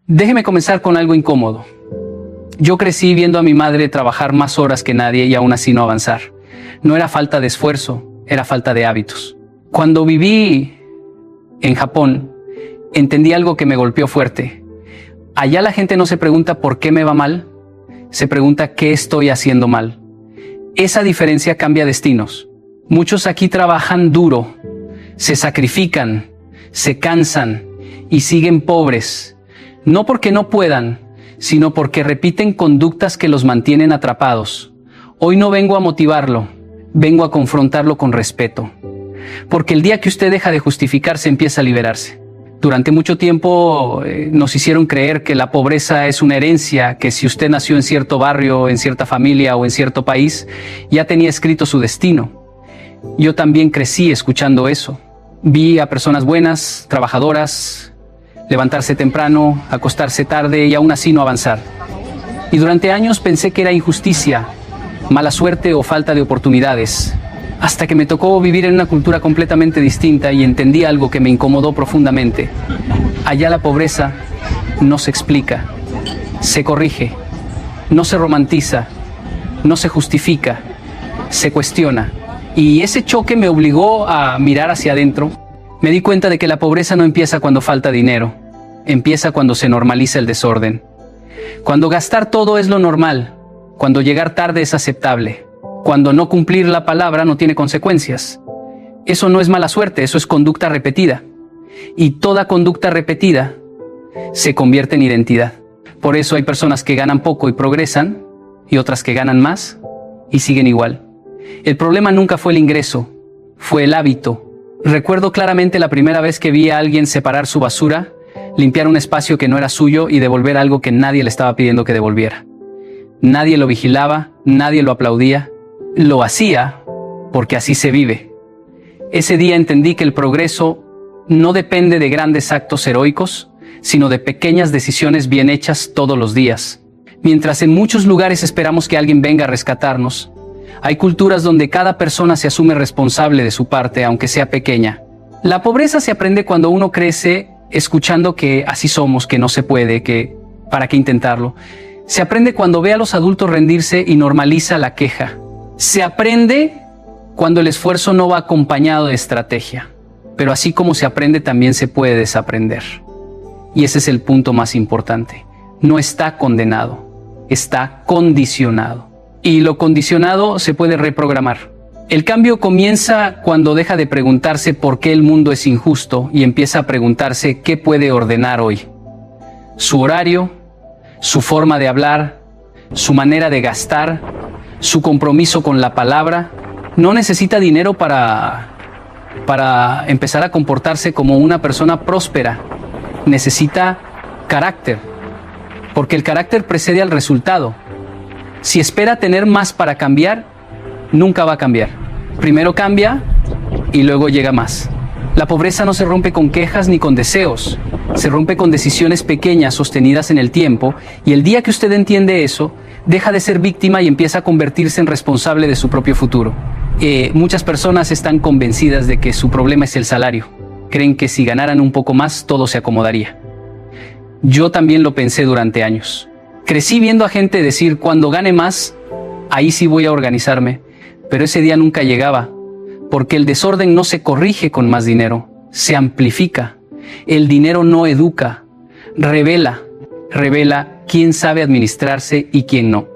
Déjeme comenzar con algo incómodo. Yo crecí viendo a mi madre trabajar más horas que nadie y aún así no avanzar. No era falta de esfuerzo, era falta de hábitos. Cuando viví en Japón, entendí algo que me golpeó fuerte. Allá la gente no se pregunta por qué me va mal, se pregunta qué estoy haciendo mal. Esa diferencia cambia destinos. Muchos aquí trabajan duro, se sacrifican, se cansan y siguen pobres. No porque no puedan, sino porque repiten conductas que los mantienen atrapados. Hoy no vengo a motivarlo, vengo a confrontarlo con respeto. Porque el día que usted deja de justificarse, empieza a liberarse. Durante mucho tiempo nos hicieron creer que la pobreza es una herencia, que si usted nació en cierto barrio, en cierta familia o en cierto país, ya tenía escrito su destino. Yo también crecí escuchando eso. Vi a personas buenas, trabajadoras, levantarse temprano, acostarse tarde y aún así no avanzar. Y durante años pensé que era injusticia, mala suerte o falta de oportunidades, hasta que me tocó vivir en una cultura completamente distinta y entendí algo que me incomodó profundamente. Allá la pobreza no se explica, se corrige, no se romantiza, no se justifica, se cuestiona. Y ese choque me obligó a mirar hacia adentro. Me di cuenta de que la pobreza no empieza cuando falta dinero, empieza cuando se normaliza el desorden. Cuando gastar todo es lo normal, cuando llegar tarde es aceptable, cuando no cumplir la palabra no tiene consecuencias. Eso no es mala suerte, eso es conducta repetida. Y toda conducta repetida se convierte en identidad. Por eso hay personas que ganan poco y progresan, y otras que ganan más y siguen igual. El problema nunca fue el ingreso, fue el hábito. Recuerdo claramente la primera vez que vi a alguien separar su basura, limpiar un espacio que no era suyo y devolver algo que nadie le estaba pidiendo que devolviera. Nadie lo vigilaba, nadie lo aplaudía. Lo hacía porque así se vive. Ese día entendí que el progreso no depende de grandes actos heroicos, sino de pequeñas decisiones bien hechas todos los días. Mientras en muchos lugares esperamos que alguien venga a rescatarnos, hay culturas donde cada persona se asume responsable de su parte, aunque sea pequeña. La pobreza se aprende cuando uno crece escuchando que así somos, que no se puede, que para qué intentarlo. Se aprende cuando ve a los adultos rendirse y normaliza la queja. Se aprende cuando el esfuerzo no va acompañado de estrategia. Pero así como se aprende, también se puede desaprender. Y ese es el punto más importante. No está condenado, está condicionado. Y lo condicionado se puede reprogramar. El cambio comienza cuando deja de preguntarse por qué el mundo es injusto y empieza a preguntarse qué puede ordenar hoy. Su horario, su forma de hablar, su manera de gastar, su compromiso con la palabra. No necesita dinero para empezar a comportarse como una persona próspera. Necesita carácter, porque el carácter precede al resultado. Si espera tener más para cambiar, nunca va a cambiar. Primero cambia y luego llega más. La pobreza no se rompe con quejas ni con deseos. Se rompe con decisiones pequeñas sostenidas en el tiempo, y el día que usted entiende eso, deja de ser víctima y empieza a convertirse en responsable de su propio futuro. Muchas personas están convencidas de que su problema es el salario. Creen que si ganaran un poco más, todo se acomodaría. Yo también lo pensé durante años. Crecí viendo a gente decir, cuando gane más, ahí sí voy a organizarme. Pero ese día nunca llegaba, porque el desorden no se corrige con más dinero, se amplifica. El dinero no educa, revela quién sabe administrarse y quién no.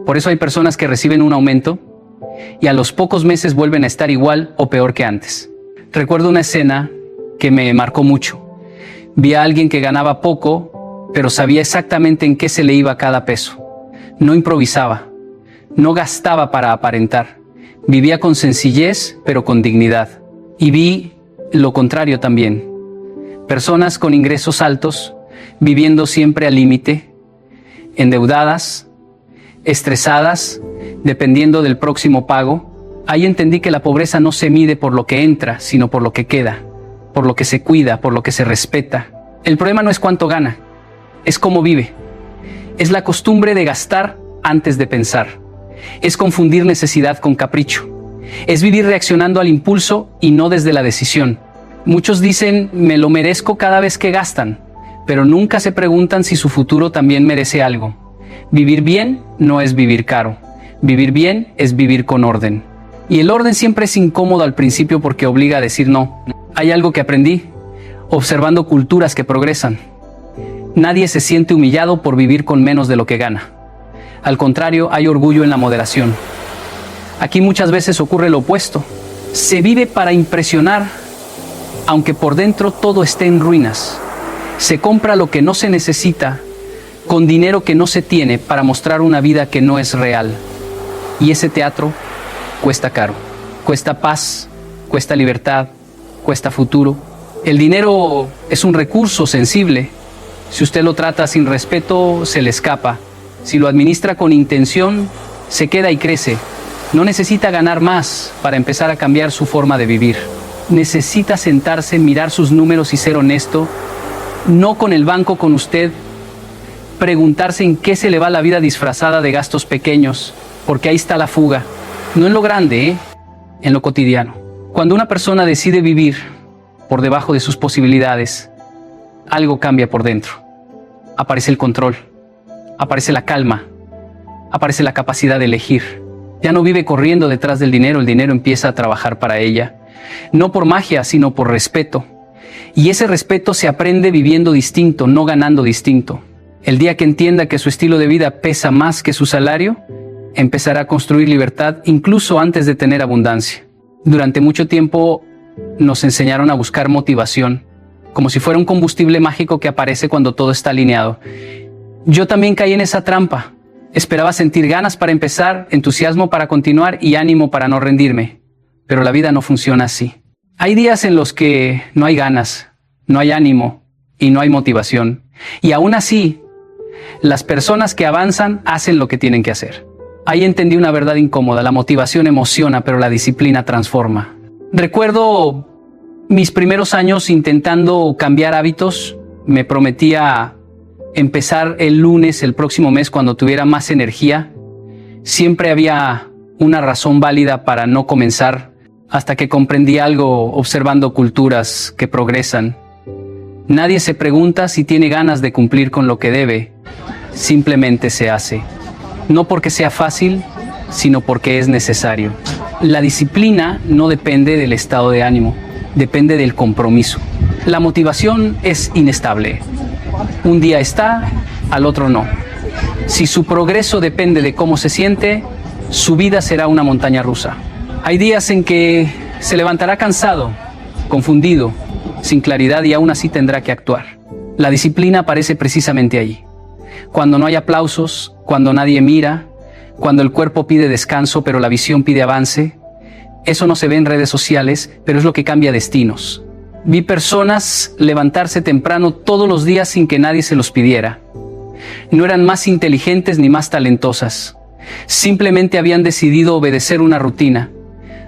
Por eso hay personas que reciben un aumento y a los pocos meses vuelven a estar igual o peor que antes. Recuerdo una escena que me marcó mucho. Vi a alguien que ganaba poco, pero sabía exactamente en qué se le iba cada peso. No improvisaba, no gastaba para aparentar. Vivía con sencillez, pero con dignidad. Y vi lo contrario también. Personas con ingresos altos, viviendo siempre al límite, endeudadas, estresadas, dependiendo del próximo pago. Ahí entendí que la pobreza no se mide por lo que entra, sino por lo que queda, por lo que se cuida, por lo que se respeta. El problema no es cuánto gana, es cómo vive. Es la costumbre de gastar antes de pensar. Es confundir necesidad con capricho. Es vivir reaccionando al impulso y no desde la decisión. Muchos dicen, me lo merezco cada vez que gastan, pero nunca se preguntan si su futuro también merece algo. Vivir bien no es vivir caro. Vivir bien es vivir con orden. Y el orden siempre es incómodo al principio porque obliga a decir no. Hay algo que aprendí observando culturas que progresan. Nadie se siente humillado por vivir con menos de lo que gana. Al contrario, hay orgullo en la moderación. Aquí muchas veces ocurre lo opuesto. Se vive para impresionar, aunque por dentro todo esté en ruinas. Se compra lo que no se necesita, con dinero que no se tiene, para mostrar una vida que no es real. Y ese teatro cuesta caro. Cuesta paz, cuesta libertad, cuesta futuro. El dinero es un recurso sensible. Si usted lo trata sin respeto, se le escapa. Si lo administra con intención, se queda y crece. No necesita ganar más para empezar a cambiar su forma de vivir. Necesita sentarse, mirar sus números y ser honesto. No con el banco, con usted. Preguntarse en qué se le va la vida disfrazada de gastos pequeños, porque ahí está la fuga. No en lo grande, en lo cotidiano. Cuando una persona decide vivir por debajo de sus posibilidades, algo cambia por dentro. Aparece el control, aparece la calma, aparece la capacidad de elegir. Ya no vive corriendo detrás del dinero, el dinero empieza a trabajar para ella. No por magia, sino por respeto. Y ese respeto se aprende viviendo distinto, no ganando distinto. El día que entienda que su estilo de vida pesa más que su salario, empezará a construir libertad incluso antes de tener abundancia. Durante mucho tiempo nos enseñaron a buscar motivación, como si fuera un combustible mágico que aparece cuando todo está alineado. Yo también caí en esa trampa. Esperaba sentir ganas para empezar, entusiasmo para continuar y ánimo para no rendirme. Pero la vida no funciona así. Hay días en los que no hay ganas, no hay ánimo y no hay motivación. Y aún así, las personas que avanzan hacen lo que tienen que hacer. Ahí entendí una verdad incómoda. La motivación emociona, pero la disciplina transforma. Recuerdo mis primeros años intentando cambiar hábitos. Me prometía empezar el lunes, el próximo mes, cuando tuviera más energía. Siempre había una razón válida para no comenzar, hasta que comprendí algo observando culturas que progresan. Nadie se pregunta si tiene ganas de cumplir con lo que debe. Simplemente se hace. No porque sea fácil, sino porque es necesario. La disciplina no depende del estado de ánimo, depende del compromiso. La motivación es inestable. Un día está, al otro no. Si su progreso depende de cómo se siente, su vida será una montaña rusa. Hay días en que se levantará cansado, confundido, sin claridad, y aún así tendrá que actuar. La disciplina aparece precisamente allí. Cuando no hay aplausos, cuando nadie mira, cuando el cuerpo pide descanso pero la visión pide avance. Eso no se ve en redes sociales, pero es lo que cambia destinos. Vi personas levantarse temprano todos los días sin que nadie se los pidiera. No eran más inteligentes ni más talentosas. Simplemente habían decidido obedecer una rutina,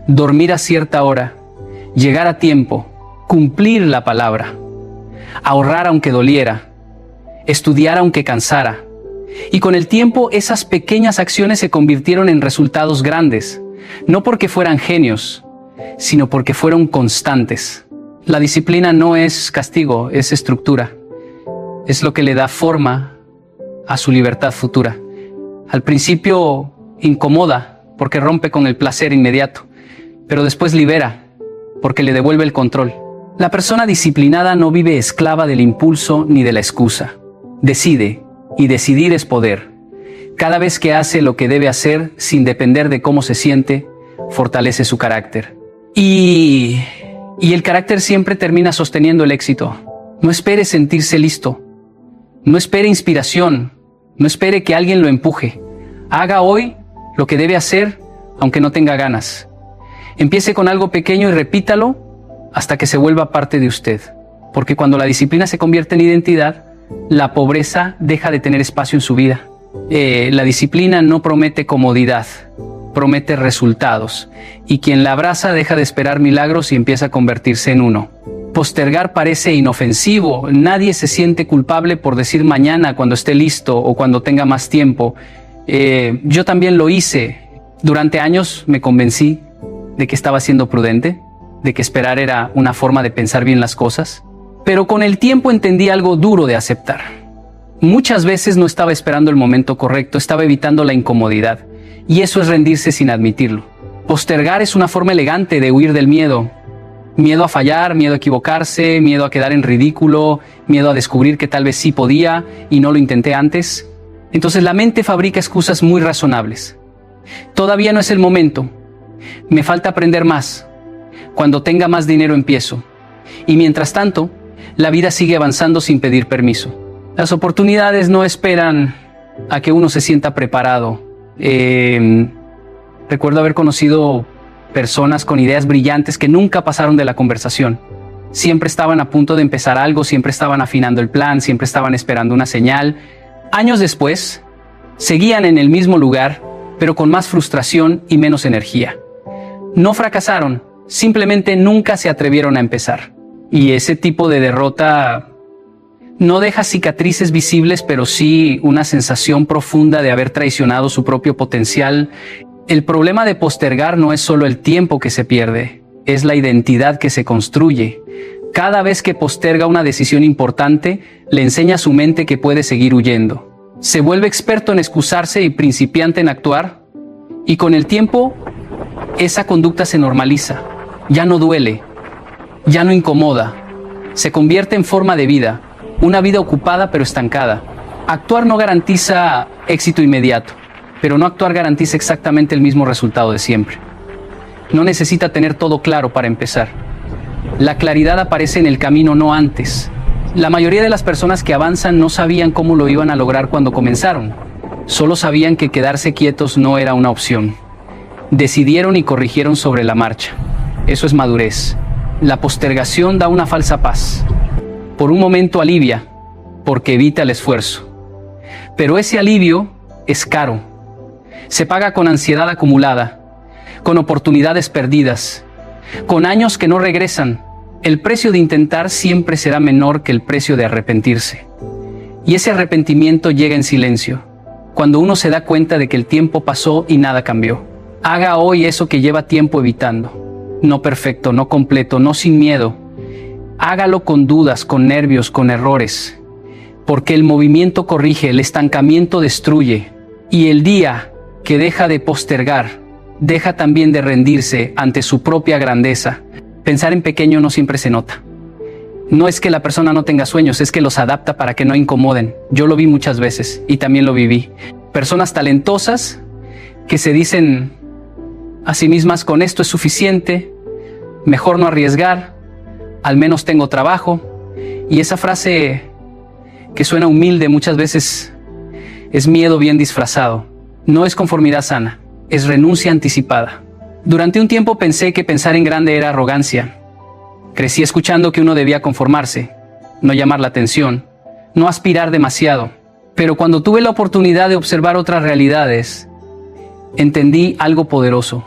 dormir a cierta hora, llegar a tiempo, cumplir la palabra, ahorrar aunque doliera, estudiar aunque cansara. Y con el tiempo esas pequeñas acciones se convirtieron en resultados grandes, no porque fueran genios, sino porque fueron constantes. La disciplina no es castigo, es estructura. Es lo que le da forma a su libertad futura. Al principio incomoda porque rompe con el placer inmediato, pero después libera porque le devuelve el control. La persona disciplinada no vive esclava del impulso ni de la excusa. Decide, y decidir es poder. Cada vez que hace lo que debe hacer sin depender de cómo se siente, fortalece su carácter. Y el carácter siempre termina sosteniendo el éxito. No espere sentirse listo. No espere inspiración. No espere que alguien lo empuje. Haga hoy lo que debe hacer, aunque no tenga ganas. Empiece con algo pequeño y repítalo hasta que se vuelva parte de usted. Porque cuando la disciplina se convierte en identidad, la pobreza deja de tener espacio en su vida. La disciplina no promete comodidad, promete resultados. Y quien la abraza deja de esperar milagros y empieza a convertirse en uno. Postergar parece inofensivo. Nadie se siente culpable por decir mañana, cuando esté listo o cuando tenga más tiempo. Yo también lo hice. Durante años me convencí de que estaba siendo prudente, de que esperar era una forma de pensar bien las cosas. Pero con el tiempo entendí algo duro de aceptar. Muchas veces no estaba esperando el momento correcto, estaba evitando la incomodidad. Y eso es rendirse sin admitirlo. Postergar es una forma elegante de huir del miedo. Miedo a fallar, miedo a equivocarse, miedo a quedar en ridículo, miedo a descubrir que tal vez sí podía y no lo intenté antes. Entonces la mente fabrica excusas muy razonables. Todavía no es el momento. Me falta aprender más. Cuando tenga más dinero empiezo. Y mientras tanto, la vida sigue avanzando sin pedir permiso. Las oportunidades no esperan a que uno se sienta preparado. Recuerdo haber conocido personas con ideas brillantes que nunca pasaron de la conversación. Siempre estaban a punto de empezar algo, siempre estaban afinando el plan, siempre estaban esperando una señal. Años después, seguían en el mismo lugar, pero con más frustración y menos energía. No fracasaron, simplemente nunca se atrevieron a empezar. Y ese tipo de derrota no deja cicatrices visibles, pero sí una sensación profunda de haber traicionado su propio potencial. El problema de postergar no es solo el tiempo que se pierde, es la identidad que se construye. Cada vez que posterga una decisión importante, le enseña a su mente que puede seguir huyendo. Se vuelve experto en excusarse y principiante en actuar, y con el tiempo, esa conducta se normaliza. Ya no duele, ya no incomoda, se convierte en forma de vida, una vida ocupada pero estancada. Actuar no garantiza éxito inmediato, pero no actuar garantiza exactamente el mismo resultado de siempre. No necesita tener todo claro para empezar. La claridad aparece en el camino, no antes. La mayoría de las personas que avanzan no sabían cómo lo iban a lograr cuando comenzaron. Solo sabían que quedarse quietos no era una opción. Decidieron y corrigieron sobre la marcha. Eso es madurez. La postergación da una falsa paz. Por un momento alivia, porque evita el esfuerzo. Pero ese alivio es caro. Se paga con ansiedad acumulada, con oportunidades perdidas, con años que no regresan. El precio de intentar siempre será menor que el precio de arrepentirse. Y ese arrepentimiento llega en silencio, cuando uno se da cuenta de que el tiempo pasó y nada cambió. Haga hoy eso que lleva tiempo evitando. No perfecto, no completo, no sin miedo. Hágalo con dudas, con nervios, con errores. Porque el movimiento corrige, el estancamiento destruye. Y el día que deja de postergar, deja también de rendirse ante su propia grandeza. Pensar en pequeño no siempre se nota. No es que la persona no tenga sueños, es que los adapta para que no incomoden. Yo lo vi muchas veces y también lo viví. Personas talentosas que se dicen a sí mismas: con esto es suficiente, mejor no arriesgar, al menos tengo trabajo. Y esa frase que suena humilde muchas veces es miedo bien disfrazado. No es conformidad sana, es renuncia anticipada. Durante un tiempo pensé que pensar en grande era arrogancia. Crecí escuchando que uno debía conformarse, no llamar la atención, no aspirar demasiado. Pero cuando tuve la oportunidad de observar otras realidades, entendí algo poderoso.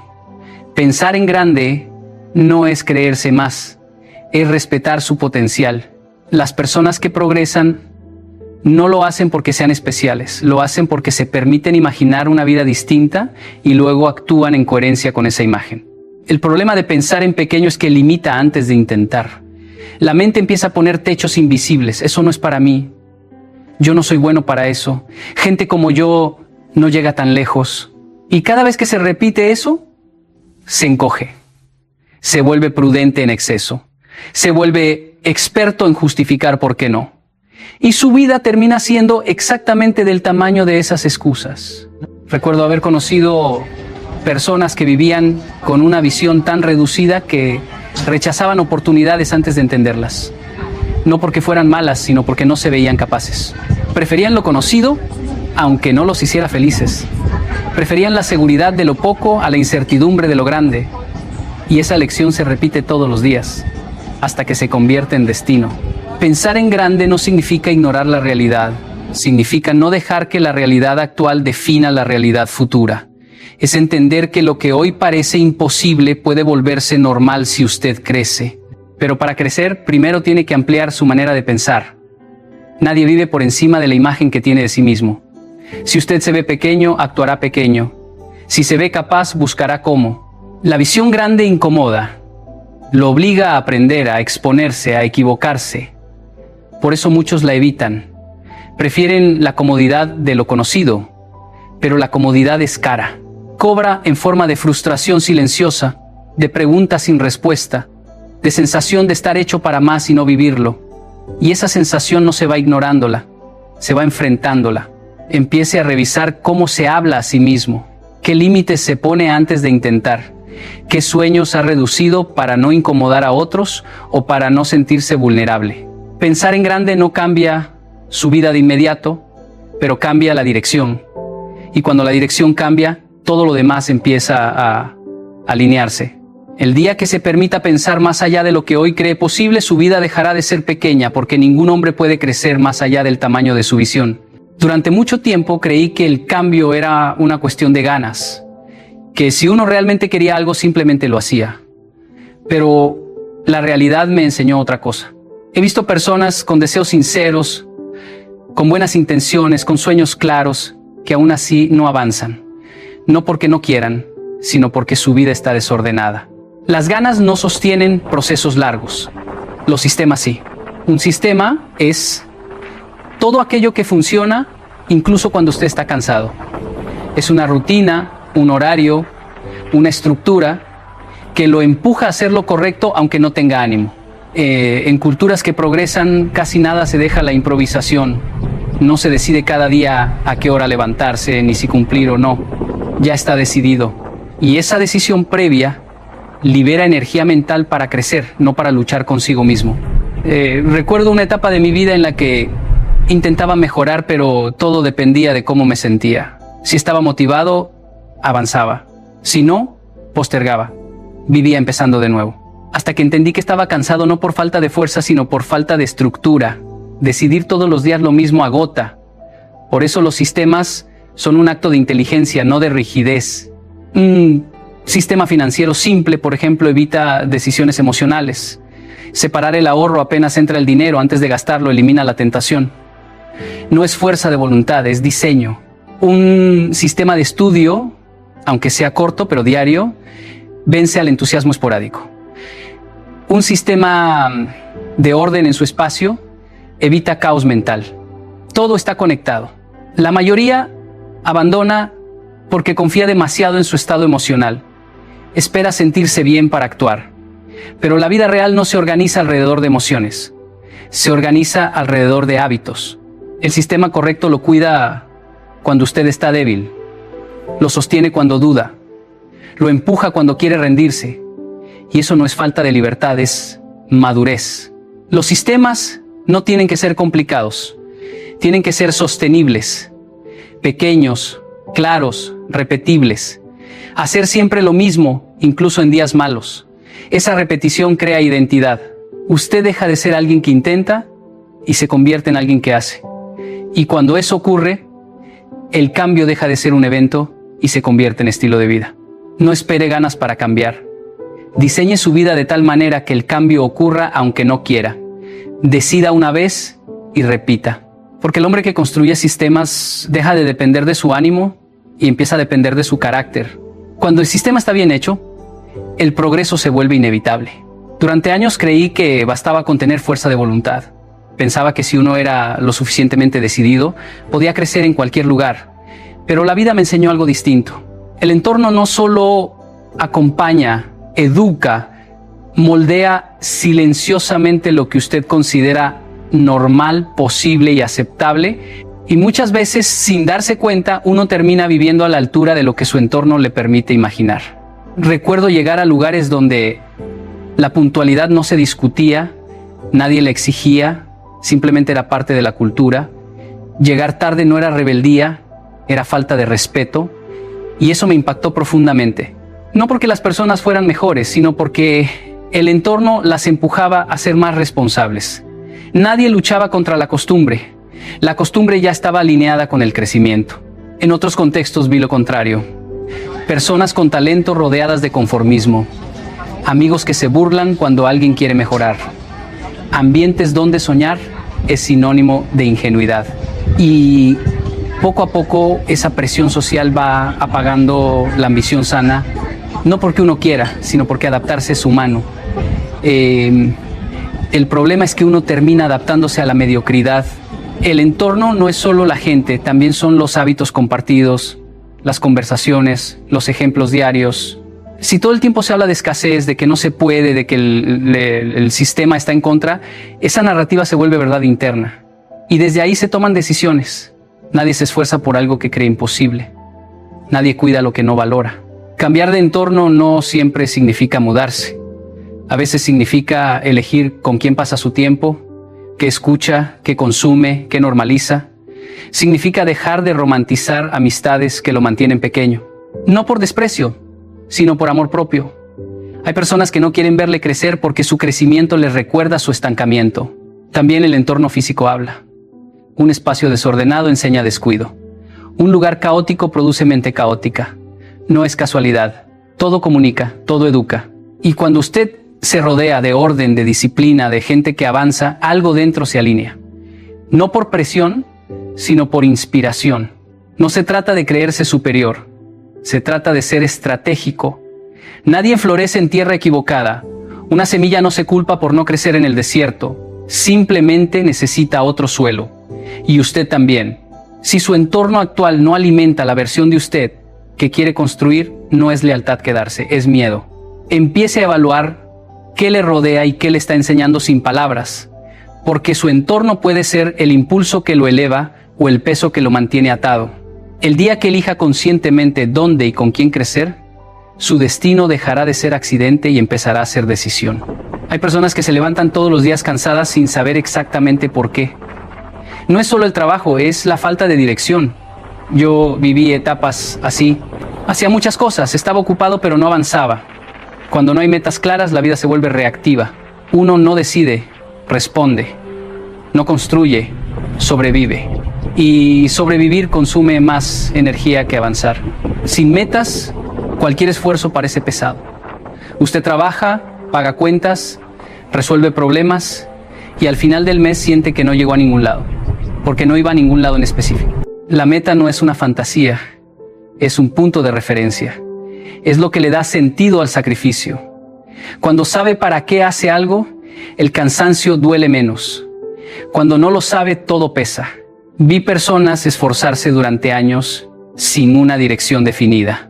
Pensar en grande no es creerse más, es respetar su potencial. Las personas que progresan no lo hacen porque sean especiales, lo hacen porque se permiten imaginar una vida distinta y luego actúan en coherencia con esa imagen. El problema de pensar en pequeño es que limita antes de intentar. La mente empieza a poner techos invisibles. Eso no es para mí. Yo no soy bueno para eso. Gente como yo no llega tan lejos. Y cada vez que se repite eso, se encoge. Se vuelve prudente en exceso. Se vuelve experto en justificar por qué no. Y su vida termina siendo exactamente del tamaño de esas excusas. Recuerdo haber conocido personas que vivían con una visión tan reducida que rechazaban oportunidades antes de entenderlas. No porque fueran malas, sino porque no se veían capaces. Preferían lo conocido, aunque no los hiciera felices. Preferían la seguridad de lo poco a la incertidumbre de lo grande. Y esa lección se repite todos los días, hasta que se convierte en destino. Pensar en grande no significa ignorar la realidad. Significa no dejar que la realidad actual defina la realidad futura. Es entender que lo que hoy parece imposible puede volverse normal si usted crece. Pero para crecer, primero tiene que ampliar su manera de pensar. Nadie vive por encima de la imagen que tiene de sí mismo. Si usted se ve pequeño, actuará pequeño. Si se ve capaz, buscará cómo. La visión grande incomoda. Lo obliga a aprender, a exponerse, a equivocarse. Por eso muchos la evitan. Prefieren la comodidad de lo conocido, pero la comodidad es cara. Cobra en forma de frustración silenciosa, de preguntas sin respuesta, de sensación de estar hecho para más y no vivirlo. Y esa sensación no se va ignorándola, se va enfrentándola. Empiece a revisar cómo se habla a sí mismo, qué límites se pone antes de intentar, qué sueños ha reducido para no incomodar a otros o para no sentirse vulnerable. Pensar en grande no cambia su vida de inmediato, pero cambia la dirección. Y cuando la dirección cambia, todo lo demás empieza a alinearse. El día que se permita pensar más allá de lo que hoy cree posible, su vida dejará de ser pequeña, porque ningún hombre puede crecer más allá del tamaño de su visión. Durante mucho tiempo creí que el cambio era una cuestión de ganas, que si uno realmente quería algo simplemente lo hacía. Pero la realidad me enseñó otra cosa. He visto personas con deseos sinceros, con buenas intenciones, con sueños claros, que aún así no avanzan. No porque no quieran, sino porque su vida está desordenada. Las ganas no sostienen procesos largos. Los sistemas sí. Un sistema es todo aquello que funciona incluso cuando usted está cansado. Es una rutina, un horario, una estructura que lo empuja a hacer lo correcto aunque no tenga ánimo. En culturas que progresan casi nada se deja la improvisación. No se decide cada día a qué hora levantarse ni si cumplir o no. Ya está decidido. Y esa decisión previa libera energía mental para crecer, no para luchar consigo mismo. Recuerdo una etapa de mi vida en la que intentaba mejorar, pero todo dependía de cómo me sentía. Si estaba motivado, avanzaba. Si no, postergaba. Vivía empezando de nuevo. Hasta que entendí que estaba cansado no por falta de fuerza, sino por falta de estructura. Decidir todos los días lo mismo agota. Por eso los sistemas son un acto de inteligencia, no de rigidez. Un sistema financiero simple, por ejemplo, evita decisiones emocionales. Separar el ahorro apenas entra el dinero, antes de gastarlo elimina la tentación. No es fuerza de voluntad, es diseño. Un sistema de estudio, aunque sea corto pero diario, vence al entusiasmo esporádico. Un sistema de orden en su espacio evita caos mental. Todo está conectado. La mayoría abandona porque confía demasiado en su estado emocional. Espera sentirse bien para actuar. Pero la vida real no se organiza alrededor de emociones. Se organiza alrededor de hábitos. El sistema correcto lo cuida cuando usted está débil. Lo sostiene cuando duda. Lo empuja cuando quiere rendirse. Y eso no es falta de libertad, es madurez. Los sistemas no tienen que ser complicados. Tienen que ser sostenibles, pequeños, claros, repetibles. Hacer siempre lo mismo, incluso en días malos. Esa repetición crea identidad. Usted deja de ser alguien que intenta y se convierte en alguien que hace. Y cuando eso ocurre, el cambio deja de ser un evento y se convierte en estilo de vida. No espere ganas para cambiar. Diseñe su vida de tal manera que el cambio ocurra aunque no quiera. Decida una vez y repita. Porque el hombre que construye sistemas deja de depender de su ánimo y empieza a depender de su carácter. Cuando el sistema está bien hecho, el progreso se vuelve inevitable. Durante años creí que bastaba con tener fuerza de voluntad. Pensaba que si uno era lo suficientemente decidido, podía crecer en cualquier lugar. Pero la vida me enseñó algo distinto. El entorno no solo acompaña, educa, moldea silenciosamente lo que usted considera normal, posible y aceptable, y muchas veces, sin darse cuenta, uno termina viviendo a la altura de lo que su entorno le permite imaginar. Recuerdo llegar a lugares donde la puntualidad no se discutía, nadie la exigía, simplemente era parte de la cultura. Llegar tarde no era rebeldía, era falta de respeto, y eso me impactó profundamente. No porque las personas fueran mejores, sino porque el entorno las empujaba a ser más responsables. Nadie luchaba contra la costumbre. La costumbre ya estaba alineada con el crecimiento. En otros contextos vi lo contrario. Personas con talento rodeadas de conformismo. Amigos que se burlan cuando alguien quiere mejorar. Ambientes donde soñar es sinónimo de ingenuidad. Y poco a poco esa presión social va apagando la ambición sana. No porque uno quiera, sino porque adaptarse es humano. El problema es que uno termina adaptándose a la mediocridad. El entorno no es solo la gente, también son los hábitos compartidos, las conversaciones, los ejemplos diarios. Si todo el tiempo se habla de escasez, de que no se puede, de que el sistema está en contra, esa narrativa se vuelve verdad interna. Y desde ahí se toman decisiones. Nadie se esfuerza por algo que cree imposible. Nadie cuida lo que no valora. Cambiar de entorno no siempre significa mudarse. A veces significa elegir con quién pasa su tiempo, qué escucha, qué consume, qué normaliza. Significa dejar de romantizar amistades que lo mantienen pequeño. No por desprecio, sino por amor propio. Hay personas que no quieren verle crecer porque su crecimiento les recuerda su estancamiento. También el entorno físico habla. Un espacio desordenado enseña descuido. Un lugar caótico produce mente caótica. No es casualidad. Todo comunica, todo educa. Y cuando usted se rodea de orden, de disciplina, de gente que avanza, algo dentro se alinea. No por presión, sino por inspiración. No se trata de creerse superior. Se trata de ser estratégico. Nadie florece en tierra equivocada. Una semilla no se culpa por no crecer en el desierto. Simplemente necesita otro suelo. Y usted también. Si su entorno actual no alimenta la versión de usted que quiere construir, no es lealtad quedarse, es miedo. Empiece a evaluar qué le rodea y qué le está enseñando sin palabras, porque su entorno puede ser el impulso que lo eleva o el peso que lo mantiene atado. El día que elija conscientemente dónde y con quién crecer, su destino dejará de ser accidente y empezará a ser decisión. Hay personas que se levantan todos los días cansadas sin saber exactamente por qué. No es solo el trabajo, es la falta de dirección. Yo viví etapas así. Hacía muchas cosas, estaba ocupado pero no avanzaba. Cuando no hay metas claras, la vida se vuelve reactiva. Uno no decide, responde. No construye, sobrevive. Y sobrevivir consume más energía que avanzar. Sin metas, cualquier esfuerzo parece pesado. Usted trabaja, paga cuentas, resuelve problemas y al final del mes siente que no llegó a ningún lado, porque no iba a ningún lado en específico. La meta no es una fantasía, es un punto de referencia. Es lo que le da sentido al sacrificio. Cuando sabe para qué hace algo, el cansancio duele menos. Cuando no lo sabe, todo pesa. Vi personas esforzarse durante años sin una dirección definida.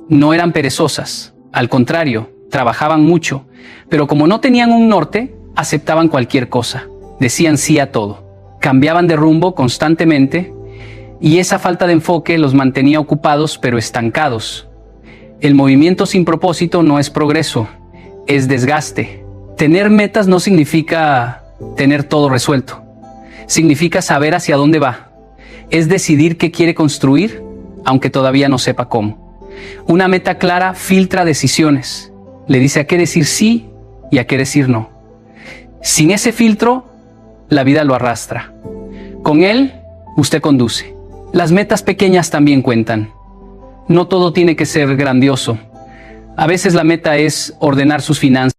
No eran perezosas, al contrario, trabajaban mucho, pero como no tenían un norte, aceptaban cualquier cosa, decían sí a todo, cambiaban de rumbo constantemente y esa falta de enfoque los mantenía ocupados pero estancados. El movimiento sin propósito no es progreso, es desgaste. Tener metas no significa tener todo resuelto. Significa saber hacia dónde va. Es decidir qué quiere construir, aunque todavía no sepa cómo. Una meta clara filtra decisiones. Le dice a qué decir sí y a qué decir no. Sin ese filtro, la vida lo arrastra. Con él, usted conduce. Las metas pequeñas también cuentan. No todo tiene que ser grandioso. A veces la meta es ordenar sus finanzas.